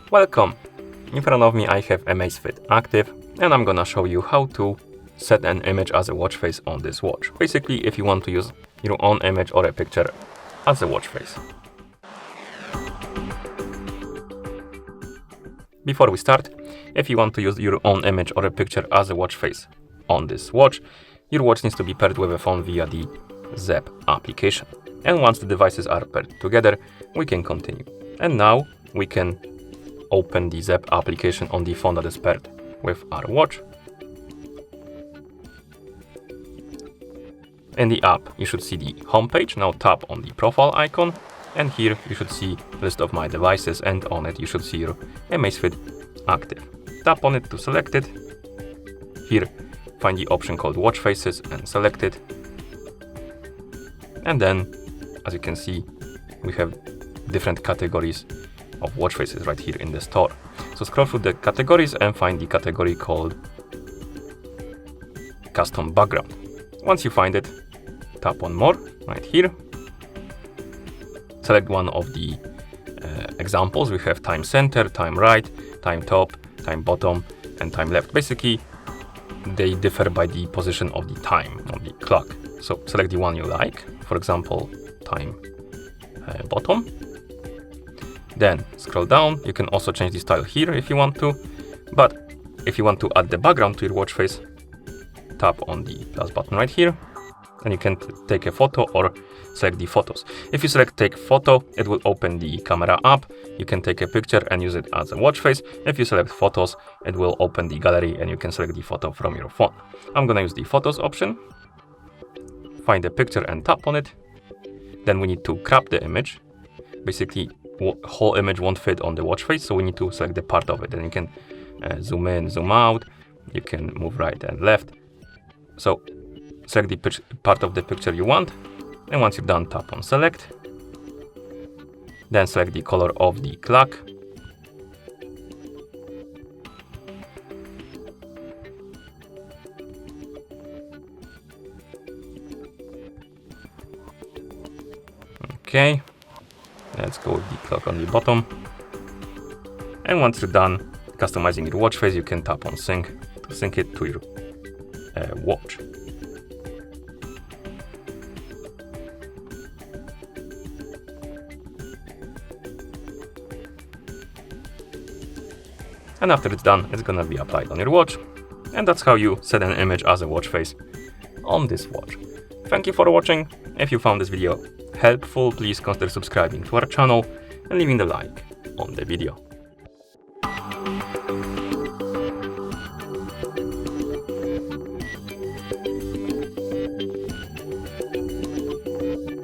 Welcome! In front of me I have AMAZFIT Active and I'm gonna show you how to set an image as a watch face on this watch. Basically, if you want to use your own image or a picture as a watch face. Before we start, if you want to use your own image or a picture as a watch face on this watch, your watch needs to be paired with a phone via the ZEP application. And once the devices are paired together, we can continue. And now we can open the ZEP application on the phone that is paired with our watch. In the app, you should see the home page. Now tap on the profile icon, and here you should see list of my devices, and on it you should see your AMAZFIT Active. Tap on it to select it. Here, find the option called Watch Faces and select it. And then, as you can see, we have different categories of watch faces right here in the store. So scroll through the categories and find the category called Custom Background. Once you find it, tap on More right here. Select one of the examples. We have time center, time right, time top, time bottom, and time left. Basically, they differ by the position of the time on the clock. So select the one you like. For example, time bottom. Then scroll down. You can also change the style here if you want to. But if you want to add the background to your watch face, tap on the plus button right here. And you can take a photo or select the photos. If you select take photo, it will open the camera app. You can take a picture and use it as a watch face. If you select photos, it will open the gallery and you can select the photo from your phone. I'm gonna use the photos option. Find the picture and tap on it. Then we need to crop the image. Basically, whole image won't fit on the watch face, so we need to select the part of it. And you can zoom in, zoom out. You can move right and left. So select the part of the picture you want, and once you're done, tap on select. Then select the color of the clock. Okay, let's go with the clock on the bottom. And once you're done customizing your watch face, you can tap on sync to sync it to your watch. And after it's done, it's gonna be applied on your watch. And that's how you set an image as a watch face on this watch. Thank you for watching. If you found this video helpful, please consider subscribing to our channel and leaving the like on the video.